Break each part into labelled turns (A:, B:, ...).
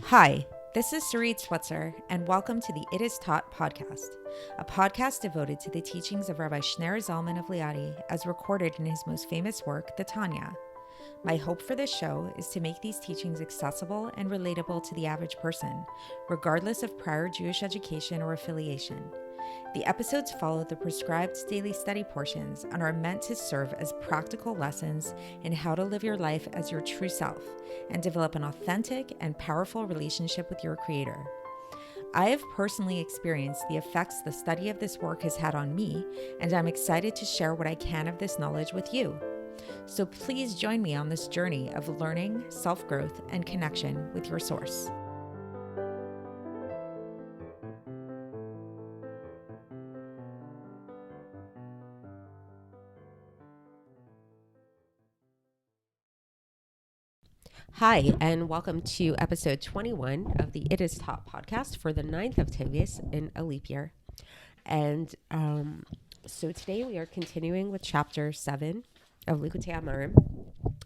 A: Hi, this is Sarit Switzer, and welcome to the It Is Taught podcast, a podcast devoted to the teachings of Rabbi Shneur Zalman of Liadi as recorded in his most famous work, the Tanya. My hope for this show is to make these teachings accessible and relatable to the average person, regardless of prior Jewish education or affiliation. The episodes follow the prescribed daily study portions and are meant to serve as practical lessons in how to live your life as your true self and develop an authentic and powerful relationship with your Creator. I have personally experienced the effects the study of this work has had on me, and I'm excited to share what I can of this knowledge with you. So please join me on this journey of learning, self-growth, and connection with your source. Hi, and welcome to episode 21 of the It Is Taught podcast for the 9th of Teves in a leap year. And so today we are continuing with chapter 7 of Likutei Amarim,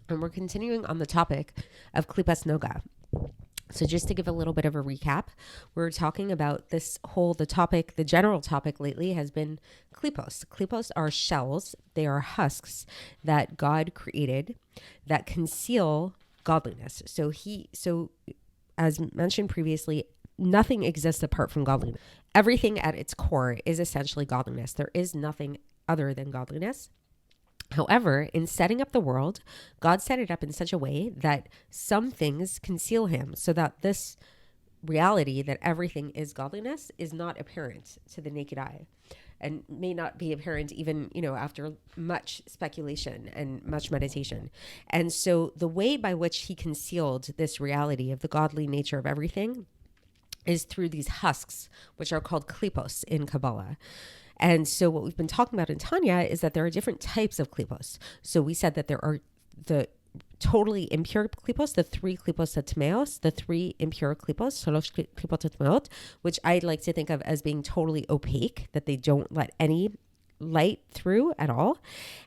A: and we're continuing on the topic of Klipos Noga. So just to give a little bit of a recap, we're talking about the general topic lately has been klipos. Klipos are shells, they are husks that God created that conceal godliness. So as mentioned previously, nothing exists apart from godliness. Everything at its core is essentially godliness. There is nothing other than godliness. However, in setting up the world, God set it up in such a way that some things conceal him so that this reality that everything is godliness is not apparent to the naked eye and may not be apparent even, after much speculation and much meditation. And so the way by which he concealed this reality of the godly nature of everything is through these husks, which are called klipos in Kabbalah. And so what we've been talking about in Tanya is that there are different types of klipos. So we said that there are the totally impure klipos, the 3 klipos tmeos, the 3 impure klipos, shalosh klipot tmeot, which I'd like to think of as being totally opaque, that they don't let any light through at all.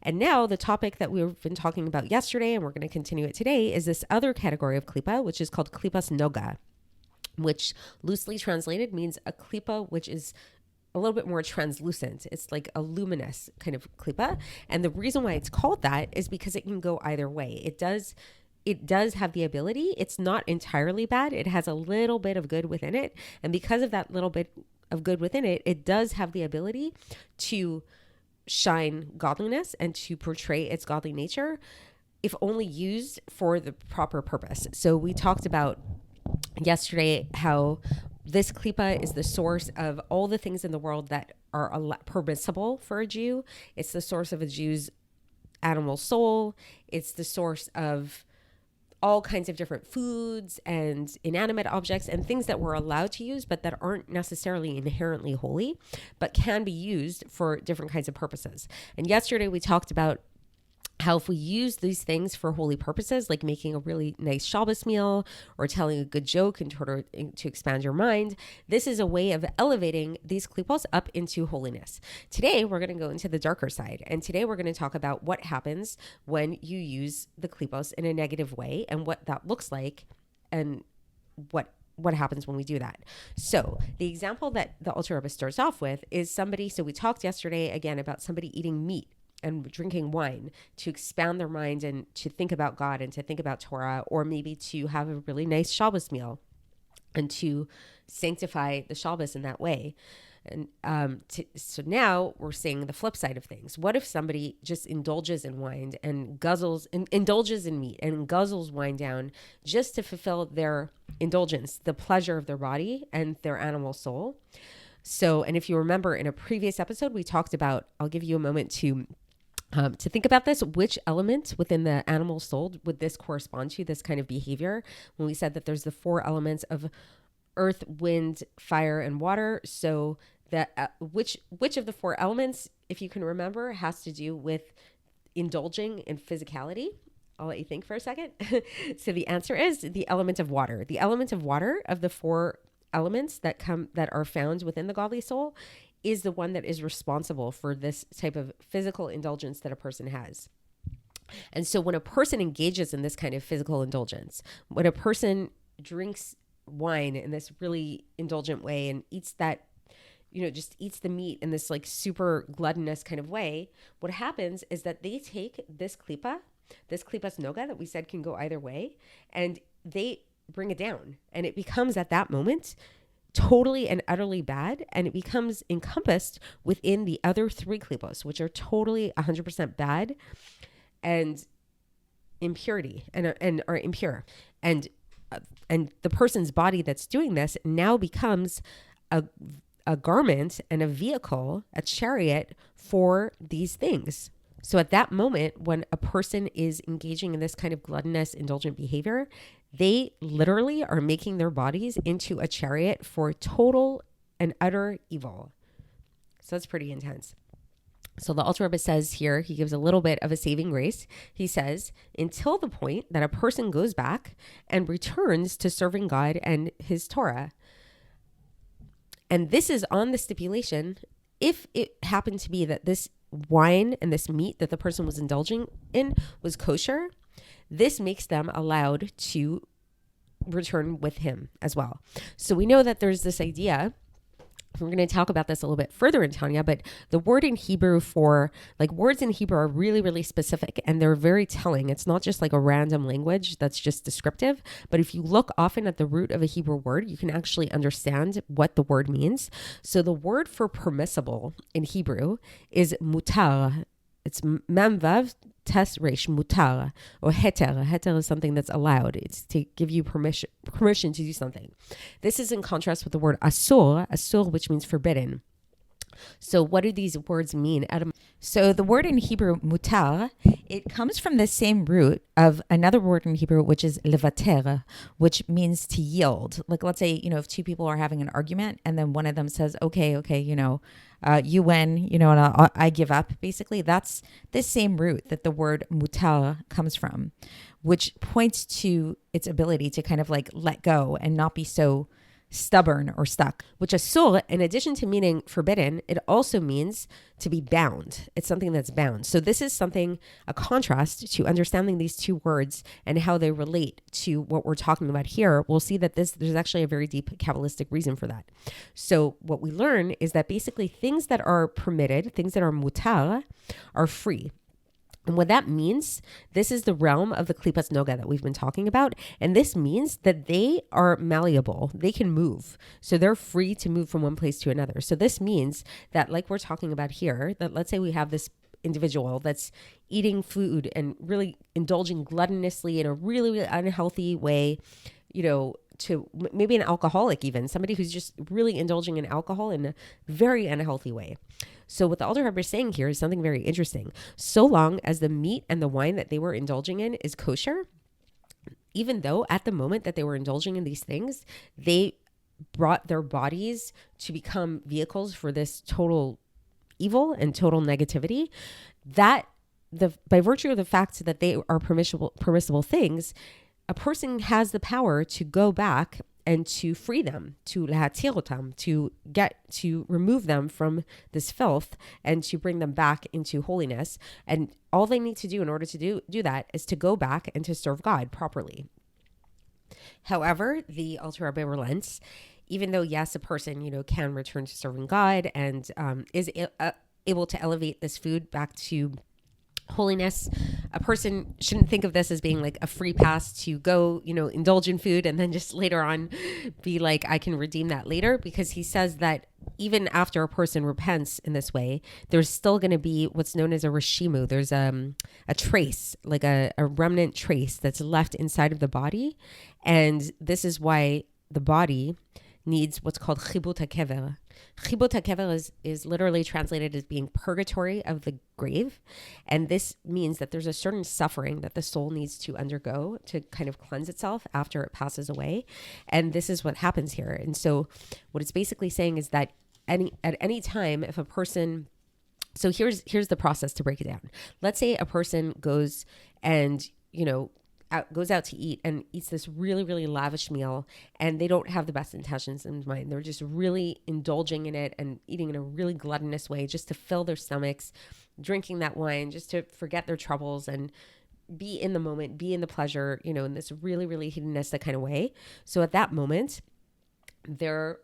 A: And now the topic that we've been talking about yesterday, and we're going to continue it today, is this other category of klipa, which is called klipos noga, which loosely translated means a klipa which is a little bit more translucent. It's like a luminous kind of klipa. And the reason why it's called that is because it can go either way. It does have the ability. It's not entirely bad. It has a little bit of good within it. And because of that little bit of good within it, it does have the ability to shine godliness and to portray its godly nature if only used for the proper purpose. So we talked about yesterday how this klipa is the source of all the things in the world that are permissible for a Jew. It's the source of a Jew's animal soul. It's the source of all kinds of different foods and inanimate objects and things that we're allowed to use, but that aren't necessarily inherently holy, but can be used for different kinds of purposes. And yesterday we talked about how if we use these things for holy purposes, like making a really nice Shabbos meal or telling a good joke in order to expand your mind, this is a way of elevating these klipos up into holiness. Today, we're going to go into the darker side. And today, we're going to talk about what happens when you use the klipos in a negative way and what that looks like and what happens when we do that. So the example that the Alter Rebbe starts off with is somebody, so we talked yesterday again about somebody eating meat and drinking wine to expand their mind and to think about God and to think about Torah, or maybe to have a really nice Shabbos meal and to sanctify the Shabbos in that way. And so now we're seeing the flip side of things. What if somebody just indulges in wine and indulges in meat and guzzles wine down just to fulfill their indulgence, the pleasure of their body and their animal soul? So, and if you remember in a previous episode, we talked about, I'll give you a moment to think about this, which element within the animal soul would this correspond to, this kind of behavior? When we said that there's the 4 elements of earth, wind, fire, and water. So that which of the 4 elements, if you can remember, has to do with indulging in physicality? I'll let you think for a second. So the answer is the element of water. The element of water of the 4 elements that are found within the godly soul is the one that is responsible for this type of physical indulgence that a person has. And so when a person engages in this kind of physical indulgence, when a person drinks wine in this really indulgent way and eats that, just eats the meat in this like super gluttonous kind of way, what happens is that they take this klipas noga that we said can go either way, and they bring it down. And it becomes at that moment totally and utterly bad. And it becomes encompassed within the other three klipos, which are totally 100% bad and impurity and are impure. And the person's body that's doing this now becomes a garment and a vehicle, a chariot for these things. So at that moment, when a person is engaging in this kind of gluttonous, indulgent behavior, they literally are making their bodies into a chariot for total and utter evil. So that's pretty intense. So the Alter Rebbe says here, he gives a little bit of a saving grace. He says, until the point that a person goes back and returns to serving God and his Torah. And this is on the stipulation, if it happened to be that this wine and this meat that the person was indulging in was kosher, this makes them allowed to return with him as well. So we know that there's this idea. We're going to talk about this a little bit further in Tanya, but the word in Hebrew words in Hebrew are really, really specific, and they're very telling. It's not just like a random language that's just descriptive, but if you look often at the root of a Hebrew word, you can actually understand what the word means. So the word for permissible in Hebrew is mutar. It's memvav tes resh, mutar, or heter. Heter is something that's allowed. It's to give you permission to do something. This is in contrast with the word asur, which means forbidden. So what do these words mean?
B: So the word in Hebrew, mutar, it comes from the same root of another word in Hebrew, which is levater, which means to yield. Like, let's say, if two people are having an argument and then one of them says, okay, you win, and I give up. Basically, that's the same root that the word mutar comes from, which points to its ability to kind of like let go and not be so stubborn or stuck.
A: Which asur, in addition to meaning forbidden, it also means to be bound. It's something that's bound. So this is a contrast to understanding these two words and how they relate to what we're talking about here. We'll see that there's actually a very deep Kabbalistic reason for that. So what we learn is that basically things that are permitted, things that are mutar, are free. And what that means, this is the realm of the klipas noga that we've been talking about. And this means that they are malleable. They can move. So they're free to move from one place to another. So this means that, like we're talking about here, that let's say we have this individual that's eating food and really indulging gluttonously in a really, really unhealthy way, to maybe an alcoholic even, somebody who's just really indulging in alcohol in a very unhealthy way. So what the Alter Rebbe is saying here is something very interesting. So long as the meat and the wine that they were indulging in is kosher, even though at the moment that they were indulging in these things, they brought their bodies to become vehicles for this total evil and total negativity, that by virtue of the fact that they are permissible things, a person has the power to go back and to free them, to lahatirotam, to remove them from this filth and to bring them back into holiness. And all they need to do in order to do that is to go back and to serve God properly. However, the Alter Rebbe relents, even though, yes, a person, can return to serving God and is able to elevate this food back to holiness, a person shouldn't think of this as being like a free pass to go, indulge in food and then just later on be like, I can redeem that later, because he says that even after a person repents in this way, there's still going to be what's known as a reshimu. There's a trace, like a remnant trace that's left inside of the body. And this is why the body needs what's called chibut hakever. Chibut hakever is literally translated as being purgatory of the grave. And this means that there's a certain suffering that the soul needs to undergo to kind of cleanse itself after it passes away. And this is what happens here. And so what it's basically saying is that at any time, if a person, so here's the process to break it down. Let's say a person goes and, goes out to eat and eats this really, really lavish meal, and they don't have the best intentions in mind. They're just really indulging in it and eating in a really gluttonous way just to fill their stomachs, drinking that wine just to forget their troubles and, be in the moment, be in the pleasure, in this really, really hedonistic kind of way. So at that moment, their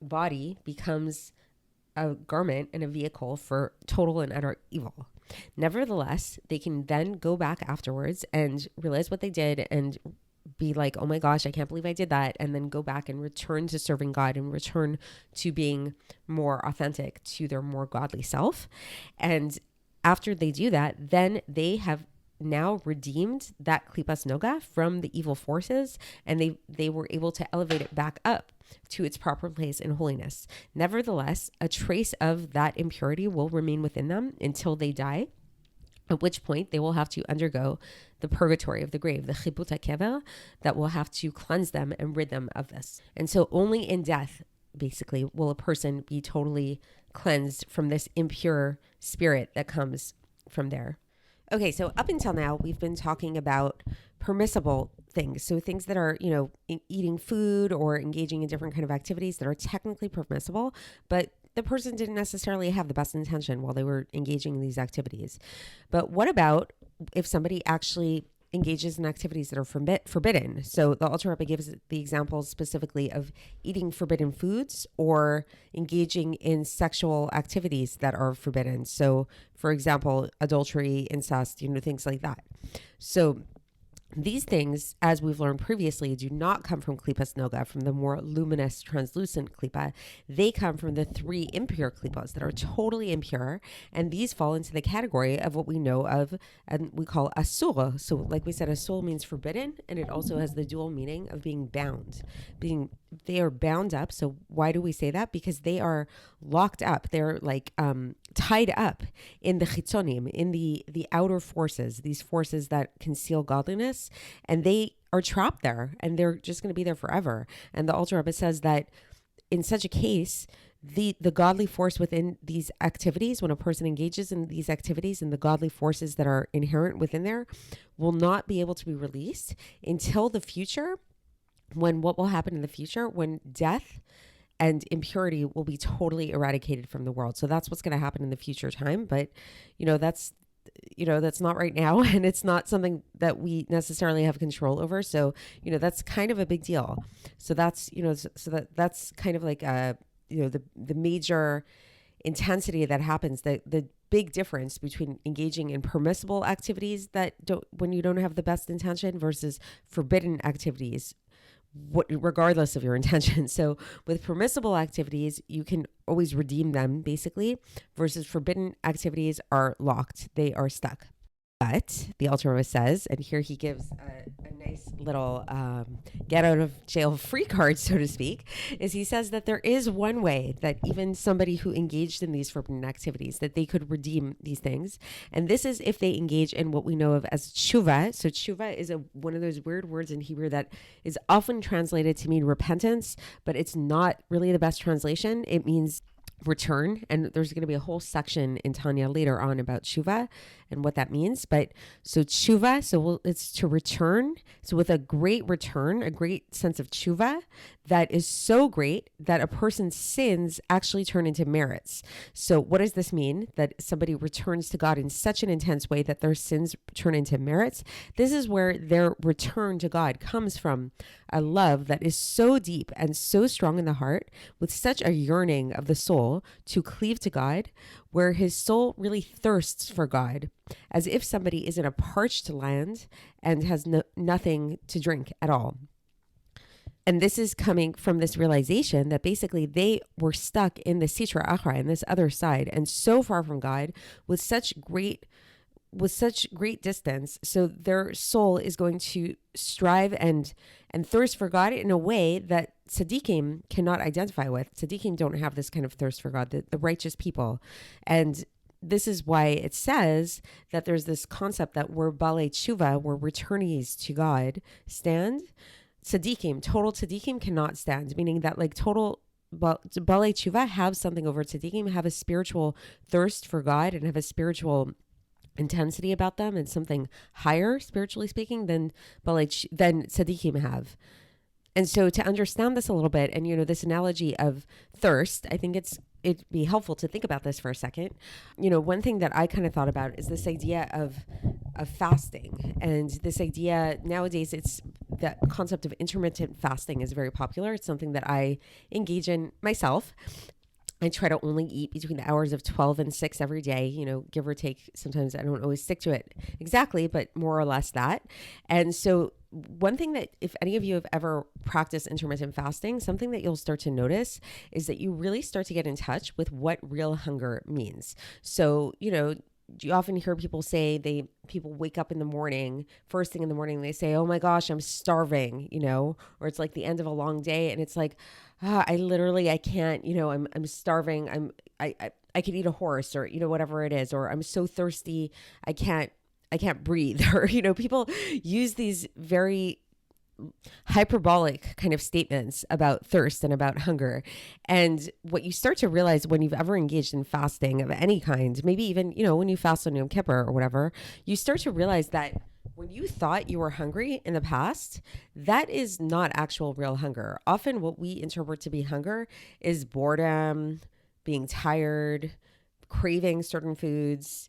A: body becomes a garment and a vehicle for total and utter evil. Nevertheless, they can then go back afterwards and realize what they did and be like, oh my gosh, I can't believe I did that. And then go back and return to serving God and return to being more authentic to their more godly self. And after they do that, then they have now redeemed that klipos noga from the evil forces, and they were able to elevate it back up to its proper place in holiness. Nevertheless, a trace of that impurity will remain within them until they die, at which point they will have to undergo the purgatory of the grave, the chibut kever, that will have to cleanse them and rid them of this. And so only in death, basically, will a person be totally cleansed from this impure spirit that comes from there. Okay, so up until now, we've been talking about permissible things. So things that are, eating food or engaging in different kind of activities that are technically permissible, but the person didn't necessarily have the best intention while they were engaging in these activities. But what about if somebody actually engages in activities that are forbidden? So the Alter Rebbe gives the examples specifically of eating forbidden foods or engaging in sexual activities that are forbidden. So for example, adultery, incest, things like that. So these things, as we've learned previously, do not come from klipos noga, from the more luminous, translucent klipa. They come from the three impure klipos that are totally impure, and these fall into the category of what we know of and we call asur. So like we said, asur means forbidden, and it also has the dual meaning of being bound. They are bound up. So why do we say that? Because they are locked up. They're like tied up in the chitzonim, in the outer forces, these forces that conceal godliness, and they are trapped there, and they're just going to be there forever. And the Alter Rebbe says that in such a case, the godly force within these activities, when a person engages in these activities, and the godly forces that are inherent within there will not be able to be released until the future, when what will happen in the future, when death and impurity will be totally eradicated from the world. So that's what's going to happen in the future time. But, that's not right now. And it's not something that we necessarily have control over. So, that's kind of a big deal. So that's, that's kind of like, the major intensity that happens, the big difference between engaging in permissible activities when you don't have the best intention versus forbidden activities, regardless of your intention. So with permissible activities, you can always redeem them basically, versus forbidden activities are locked. They are stuck. But the Alter Rebbe says, and here he gives a nice little get out of jail free card, so to speak, is he says that there is one way that even somebody who engaged in these forbidden activities, that they could redeem these things. And this is if they engage in what we know of as tshuva. So tshuva is one of those weird words in Hebrew that is often translated to mean repentance, but it's not really the best translation. It means return, and there's going to be a whole section in Tanya later on about tshuva and what that means. But so tshuva, it's to return. So with a great return, a great sense of tshuva that is so great that a person's sins actually turn into merits. So what does this mean? That somebody returns to God in such an intense way that their sins turn into merits. This is where their return to God comes from, a love that is so deep and so strong in the heart, with such a yearning of the soul to cleave to God, where his soul really thirsts for God, as if somebody is in a parched land and has nothing to drink at all. And this is coming from this realization that basically they were stuck in the sitra achra, in this other side, and so far from God, with such great distance. So their soul is going to strive and thirst for God in a way that tzaddikim cannot identify with. Tzaddikim don't have this kind of thirst for God, the righteous people. And this is why it says that there's this concept that where balei tshuva, where returnees to God stand, total tzaddikim cannot stand, meaning that like total balei tshuva have something over tzaddikim, have a spiritual thirst for God and have a spiritual intensity about them and something higher, spiritually speaking, than tzaddikim have. And so to understand this a little bit, and this analogy of thirst, I think it'd be helpful to think about this for a second. One thing that I kind of thought about is this idea of fasting. And this idea nowadays, it's the concept of intermittent fasting is very popular. It's something that I engage in myself. I try to only eat between the hours of 12 and 6 every day, give or take. Sometimes I don't always stick to it exactly, but more or less that. And so one thing that, if any of you have ever practiced intermittent fasting, something that you'll start to notice is that you really start to get in touch with what real hunger means. So, you often hear people say people wake up in the morning, first thing in the morning, they say, oh my gosh, I'm starving, or it's like the end of a long day. And it's like, I can't, I'm starving. I could eat a horse, or, whatever it is, or I'm so thirsty. I can't breathe. Or, people use these very hyperbolic kind of statements about thirst and about hunger. And what you start to realize when you've ever engaged in fasting of any kind, maybe even, when you fast on Yom Kippur or whatever, you start to realize that when you thought you were hungry in the past, that is not actual real hunger. Often what we interpret to be hunger is boredom, being tired, craving certain foods,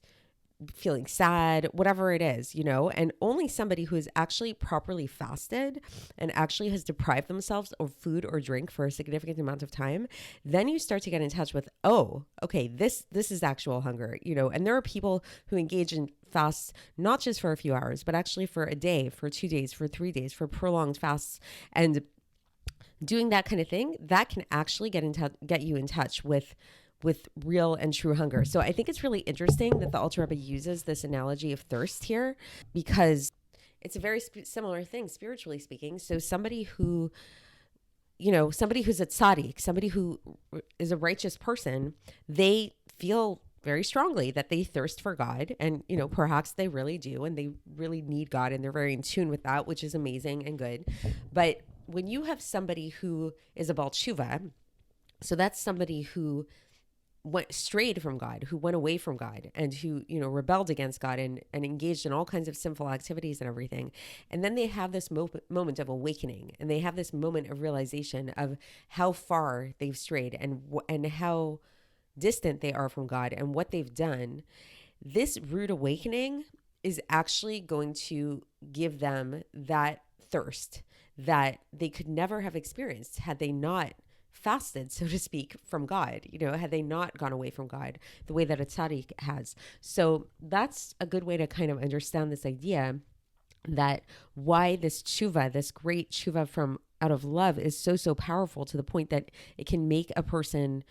A: feeling sad, whatever it is, and only somebody who has actually properly fasted and actually has deprived themselves of food or drink for a significant amount of time, then you start to get in touch with, oh, okay, this is actual hunger, and there are people who engage in fasts, not just for a few hours, but actually for a day, for 2 days, for 3 days, for prolonged fasts. And doing that kind of thing, that can actually get you in touch with real and true hunger. So I think it's really interesting that the Alter Rebbe uses this analogy of thirst here, because it's a very similar thing, spiritually speaking. So somebody who's a tzaddik, somebody who is a righteous person, they feel very strongly that they thirst for God, and perhaps they really do, and they really need God, and they're very in tune with that, which is amazing and good. But when you have somebody who is a Baal Tshuva, so that's somebody who strayed from God, who went away from God, and who, rebelled against God and engaged in all kinds of sinful activities and everything. And then they have this moment of awakening, and they have this moment of realization of how far they've strayed and how distant they are from God and what they've done. This rude awakening is actually going to give them that thirst that they could never have experienced had they not fasted, so to speak, from God, had they not gone away from God the way that a tzaddik has. So that's a good way to kind of understand this idea that why this tshuva, this great tshuva from out of love, is so powerful, to the point that it can make a person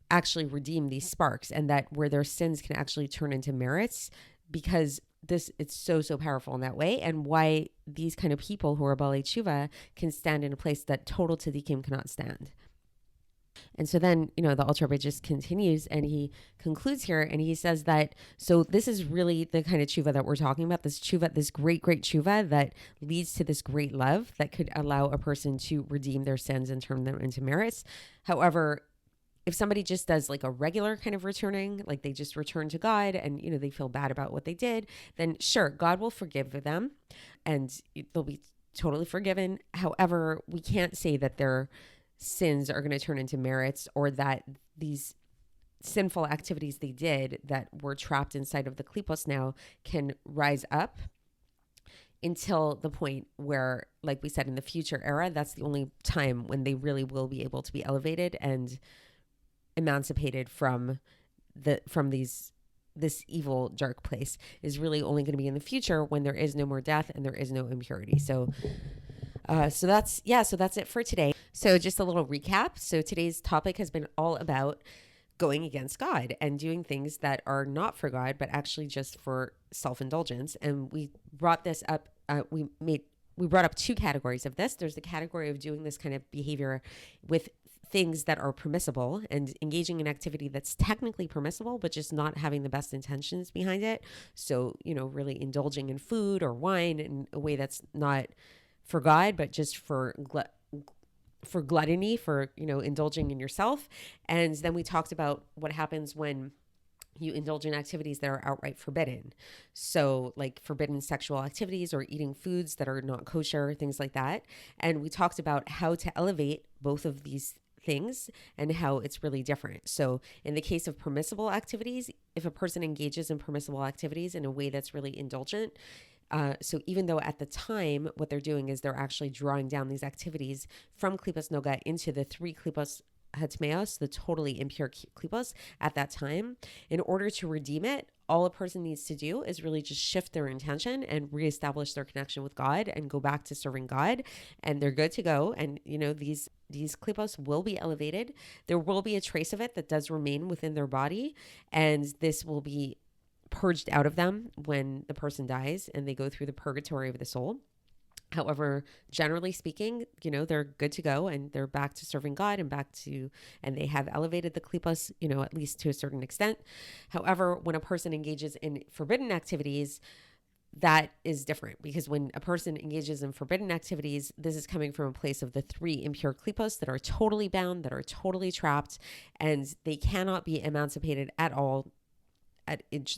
A: actually redeem these sparks, and that where their sins can actually turn into merits, because it's so powerful in that way, and why these kind of people who are Balei Tshuva can stand in a place that total tzaddikim cannot stand. And so then, the Alter Rebbe just continues, and he concludes here, and he says that, so this is really the kind of tshuva that we're talking about, this tshuva, this great tshuva that leads to this great love that could allow a person to redeem their sins and turn them into merits. However, if somebody just does like a regular kind of returning, like they just return to God and, they feel bad about what they did, then sure, God will forgive them and they'll be totally forgiven. However, we can't say that their sins are going to turn into merits, or that these sinful activities they did that were trapped inside of the klipos now can rise up until the point where, like we said, in the future era, that's the only time when they really will be able to be elevated and emancipated from this evil dark place, is really only going to be in the future, when there is no more death and there is no impurity. So that's it for today. So just a little recap. So today's topic has been all about going against God and doing things that are not for God, but actually just for self-indulgence. And we brought this up. We brought up two categories of this. There's the category of doing this kind of behavior with things that are permissible and engaging in activity that's technically permissible, but just not having the best intentions behind it. So, really indulging in food or wine in a way that's not for God, but just for gluttony, for, indulging in yourself. And then we talked about what happens when you indulge in activities that are outright forbidden. So like forbidden sexual activities or eating foods that are not kosher, things like that. And we talked about how to elevate both of these things and how it's really different. So in the case of permissible activities, if a person engages in permissible activities in a way that's really indulgent, so even though at the time what they're doing is they're actually drawing down these activities from klipos noga into the 3 klipos hatmeos, the totally impure klipos at that time, in order to redeem it, all a person needs to do is really just shift their intention and reestablish their connection with God and go back to serving God, and they're good to go. And these klipos will be elevated. There will be a trace of it that does remain within their body, and this will be purged out of them when the person dies and they go through the purgatory of the soul. However, generally speaking, they're good to go and they're back to serving God and they have elevated the klipos, at least to a certain extent. However, when a person engages in forbidden activities, that is different, because when a person engages in forbidden activities, this is coming from a place of the 3 impure klipos that are totally bound, that are totally trapped, and they cannot be emancipated at all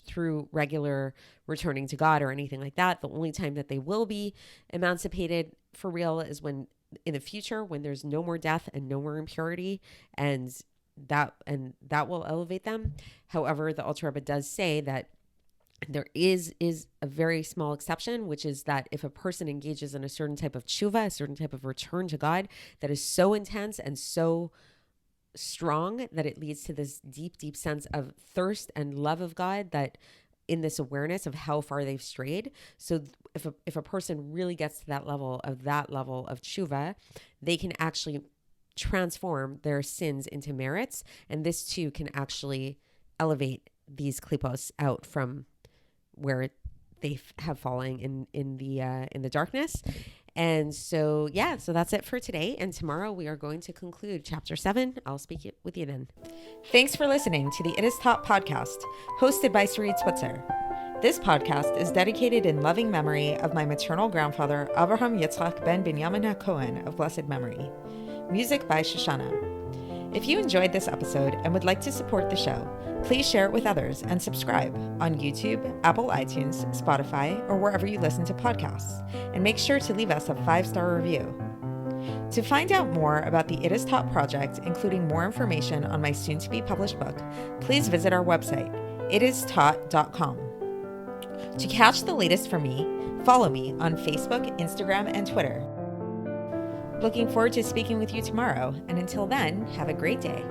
A: through regular returning to God or anything like that. The only time that they will be emancipated for real is when in the future, when there's no more death and no more impurity, and that will elevate them. However, the Alter Rebbe does say that there is a very small exception, which is that if a person engages in a certain type of tshuva, a certain type of return to God that is so intense and so strong that it leads to this deep sense of thirst and love of God, that in this awareness of how far they've strayed. So if a person really gets to that level of tshuva, they can actually transform their sins into merits, and this too can actually elevate these klipos out from where they have fallen in the darkness. And so that's it for today. And tomorrow we are going to conclude chapter 7. I'll speak with you then.
B: Thanks for listening to the It Is Taught podcast, hosted by Sarit Switzer. This podcast is dedicated in loving memory of my maternal grandfather, Avraham Yitzchak ben Binyamin HaKohen of blessed memory. Music by Shoshana. If you enjoyed this episode and would like to support the show, please share it with others and subscribe on YouTube, Apple iTunes, Spotify, or wherever you listen to podcasts. And make sure to leave us a 5-star review. To find out more about the It Is Taught project, including more information on my soon-to-be published book, please visit our website, itistaught.com. To catch the latest from me, follow me on Facebook, Instagram, and Twitter. Looking forward to speaking with you tomorrow, and until then, have a great day.